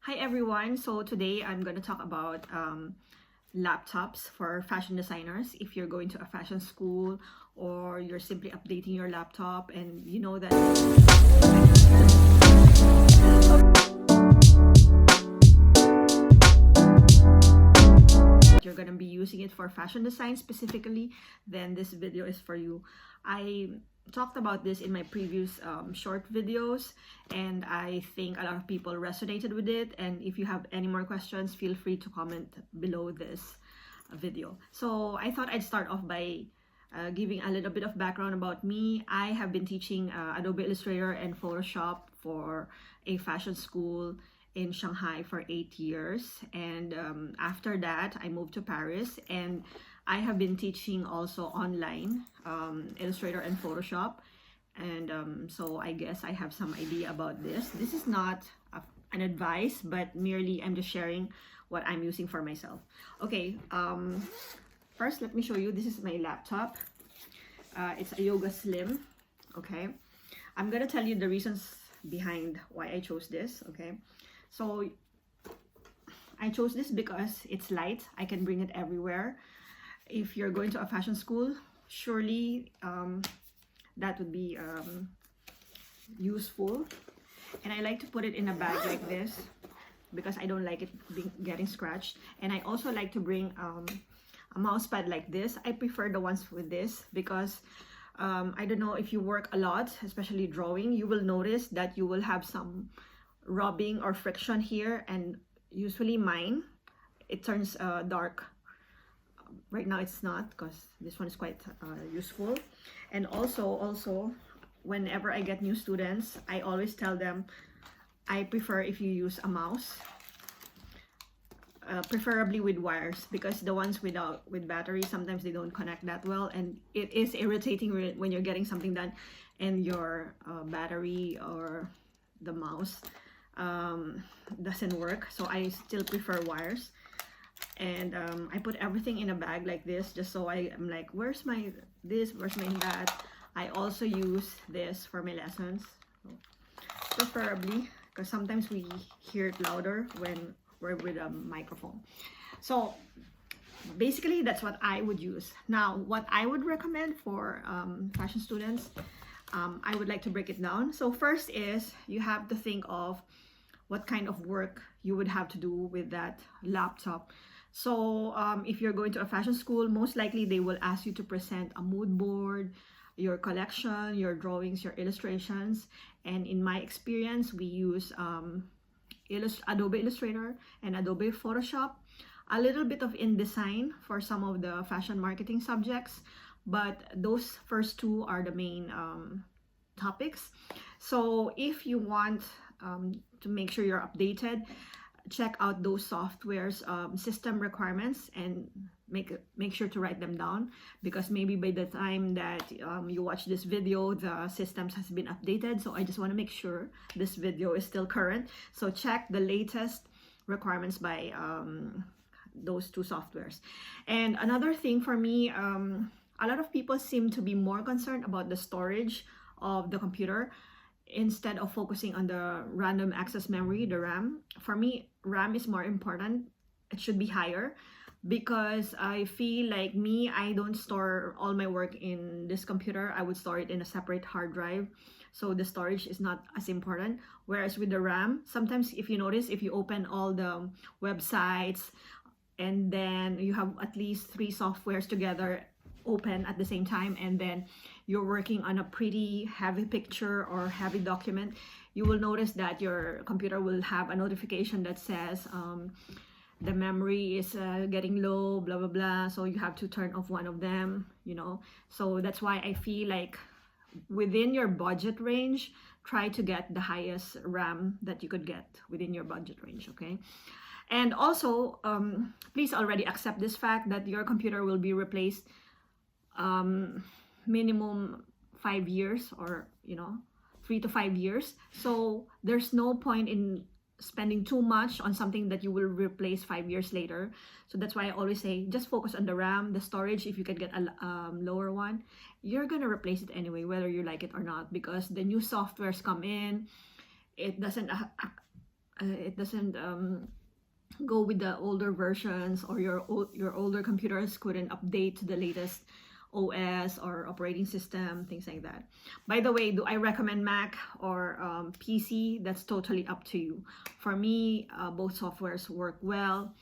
Hi everyone, so today I'm going to talk about laptops for fashion designers. If you're going to a fashion school or you're simply updating your laptop and you know that you're going to be using it for fashion design specifically, then this video is for you. I talked about this in my previous short videos, and I think a lot of people resonated with it. And if you have any more questions, feel free to comment below this video. So I thought I'd start off by giving a little bit of background about me. I have been teaching Adobe Illustrator and Photoshop for a fashion school in Shanghai for 8 years, and after that I moved to Paris, and I have been teaching also online Illustrator and Photoshop, and so I guess I have some idea about this. This is not an advice, but merely I'm just sharing what I'm using for myself. Okay, first let me show you. This is my laptop. It's a Yoga Slim. Okay, I'm gonna tell you the reasons behind why I chose this. Okay, so I chose this because it's light. I can bring it everywhere. If you're going to a fashion school, surely that would be useful. And I like to put it in a bag like this because I don't like it getting scratched. And I also like to bring a mouse pad like this. I prefer the ones with this because I don't know, if you work a lot, especially drawing, you will notice that you will have some rubbing or friction here, and usually mine, it turns dark. Right now it's not, because this one is quite useful. And also whenever I get new students, I always tell them I prefer if you use a mouse, preferably with wires, because the ones with battery, sometimes they don't connect that well, and it is irritating when you're getting something done and your battery or the mouse doesn't work. So I still prefer wires. And I put everything in a bag like this, just so I'm like, where's my this, where's my that. I also use this for my lessons, preferably, because sometimes we hear it louder when we're with a microphone. So basically that's what I would use. Now, what I would recommend for fashion students, I would like to break it down. So first is, you have to think of what kind of work you would have to do with that laptop. So if you're going to a fashion school, most likely they will ask you to present a mood board, your collection, your drawings, your illustrations. And in my experience, we use Adobe Illustrator and Adobe Photoshop, a little bit of InDesign for some of the fashion marketing subjects, but those first two are the main topics. So if you want to make sure you're updated, check out those software's system requirements and make sure to write them down, because maybe by the time that you watch this video, the systems has been updated. So I just want to make sure this video is still current. So check the latest requirements by those two softwares. And another thing for me, a lot of people seem to be more concerned about the storage of the computer instead of focusing on the random access memory, the RAM. For me, RAM is more important. It should be higher, because I feel like I don't store all my work in this computer. I would store it in a separate hard drive, so the storage is not as important. Whereas with the RAM, sometimes if you notice, if you open all the websites and then you have at least 3 softwares together open at the same time, and then you're working on a pretty heavy picture or heavy document, you will notice that your computer will have a notification that says the memory is getting low, blah blah blah. So you have to turn off one of them, you know. So that's why I feel like within your budget range, try to get the highest RAM that you could get within your budget range. Okay. And also please already accept this fact that your computer will be replaced minimum 5 years, or 3 to 5 years. So there's no point in spending too much on something that you will replace 5 years later. So that's why I always say, just focus on the RAM, the storage. If you can get a lower one, you're gonna replace it anyway, whether you like it or not, because the new softwares come in. It doesn't it doesn't go with the older versions, or your older computers couldn't update to the latest OS or operating system, things like that. By the way, do I recommend Mac or PC? That's totally up to you. For me, both softwares work well,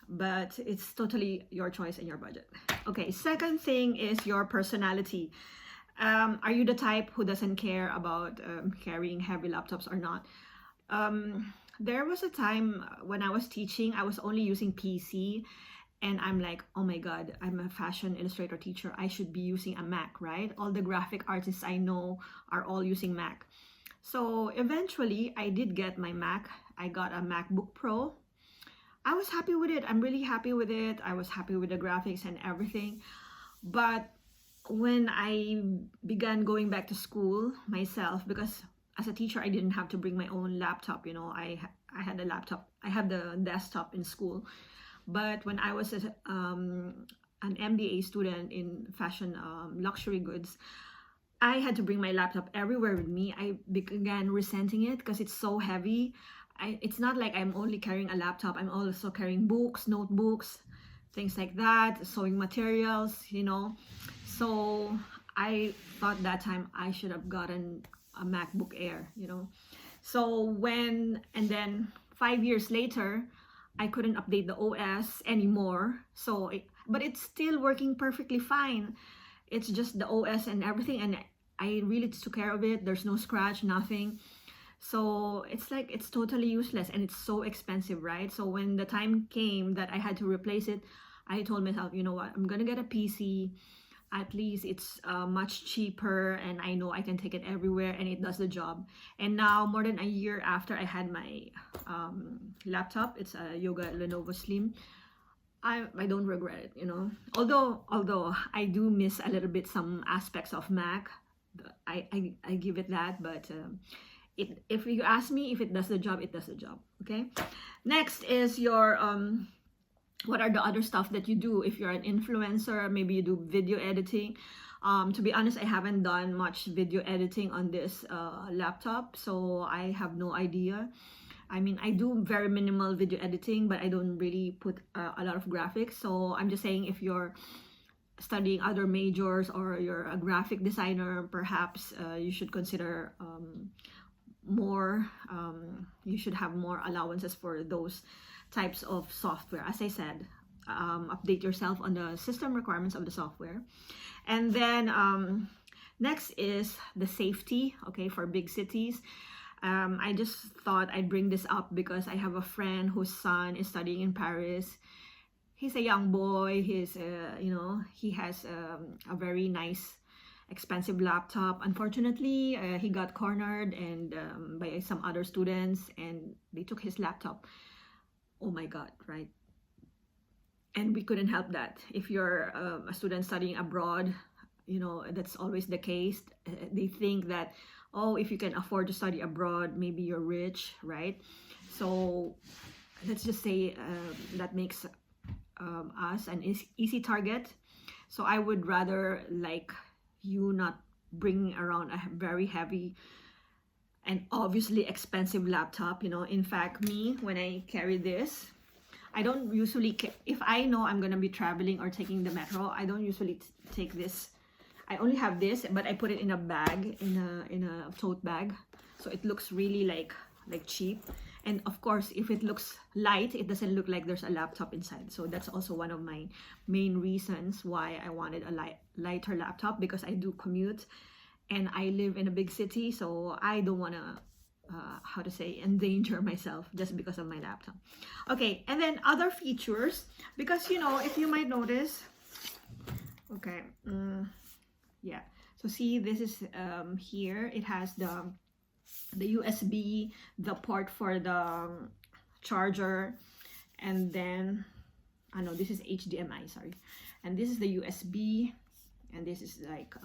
but it's totally your choice and your budget. Okay, second thing is your personality. Are you the type who doesn't care about carrying heavy laptops or not? There was a time when I was teaching, I was only using PC, and I'm like, oh my God, I'm a fashion illustrator teacher. I should be using a Mac, right? All the graphic artists I know are all using Mac. So eventually I did get my Mac. I got a MacBook Pro. I was happy with it. I'm really happy with it. I was happy with the graphics and everything. But when I began going back to school myself, because as a teacher, I didn't have to bring my own laptop. You know, I had a laptop. I had the desktop in school. But when I was an MBA student in fashion luxury goods, I had to bring my laptop everywhere with me. I began resenting it because it's so heavy. It's not like I'm only carrying a laptop. I'm also carrying books, notebooks, things like that, sewing materials, you know. So I thought that time I should have gotten a MacBook Air, you know. So and then 5 years later, I couldn't update the OS anymore. But it's still working perfectly fine. It's just the OS and everything, and I really took care of it. There's no scratch, nothing. So it's like it's totally useless, and it's so expensive, right? So when the time came that I had to replace it, I told myself, you know what, I'm gonna get a PC. At least it's much cheaper, and I know I can take it everywhere, and it does the job. And now, more than a year after I had my laptop, it's a Yoga Lenovo Slim, I don't regret it, you know. Although I do miss a little bit some aspects of Mac, I give it that. But if you ask me if it does the job, it does the job. Okay. Next is your what are the other stuff that you do? If you're an influencer, maybe you do video editing. To be honest, I haven't done much video editing on this laptop, so I have no idea. I mean, I do very minimal video editing, but I don't really put a lot of graphics. So I'm just saying, if you're studying other majors or you're a graphic designer, perhaps you should consider more, you should have more allowances for those types of software. As I said, update yourself on the system requirements of the software. And then next is the safety, okay, for big cities. I just thought I'd bring this up because I have a friend whose son is studying in Paris. He's a young boy. He's, you know, he has a very nice, expensive laptop. Unfortunately, he got cornered and by some other students, and they took his laptop. Oh my God, right? And we couldn't help that. If you're a student studying abroad, you know, that's always the case. They think that, oh, if you can afford to study abroad, maybe you're rich, right? So let's just say that makes us an easy target. So I would rather like you not bring around a very heavy and obviously expensive laptop, you know. In fact, me, when I carry this, I don't usually, if I know I'm gonna be traveling or taking the metro, I don't usually take this. I only have this, but I put it in a bag, in a tote bag, so it looks really like cheap. And of course, if it looks light, it doesn't look like there's a laptop inside. So that's also one of my main reasons why I wanted a lighter laptop, because I do commute and I live in a big city, so I don't want to how to say, endanger myself just because of my laptop. Okay, and then other features, because you know, if you might notice, okay, yeah, so see, this is here it has the USB, the port for the charger, and then I know this is HDMI, sorry, and this is the USB, and this is like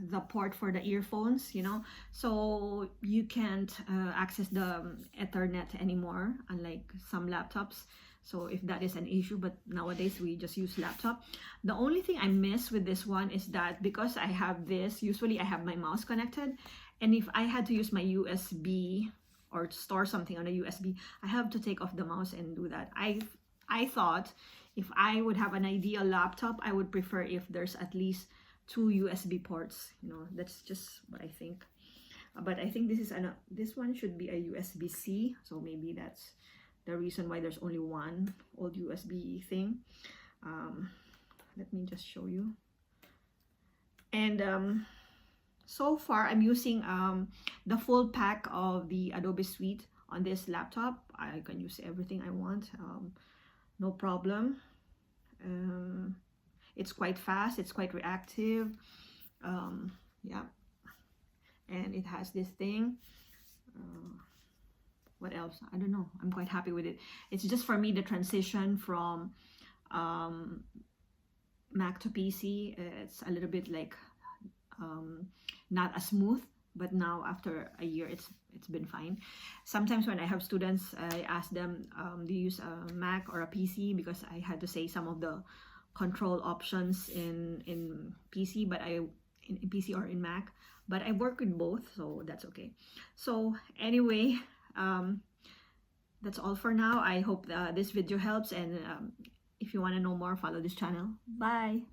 the port for the earphones, you know. So you can't access the Ethernet anymore, unlike some laptops. So if that is an issue, but nowadays we just use laptop. The only thing I miss with this one is that because I have this, usually I have my mouse connected, And if I had to use my USB or store something on a USB, I have to take off the mouse and do that. I thought if I would have an ideal laptop, I would prefer if there's at least 2 USB ports. You know, that's just what I think. But I think this one should be a USB-C, so maybe that's the reason why there's only one old USB thing. Let me just show you. And so far I'm using the full pack of the Adobe Suite on this laptop. I can use everything I want, no problem. It's quite fast, it's quite reactive. Yeah, and it has this thing. What else? I don't know. I'm quite happy with it. It's just for me the transition from Mac to PC. It's a little bit like not as smooth, but now after a year, it's been fine. Sometimes when I have students, I ask them, do you use a Mac or a PC? Because I had to say some of the control options in PC, but in PC or in Mac, but I work with both, so that's okay. So anyway, that's all for now. I hope this video helps, and if you want to know more, follow this channel. Bye.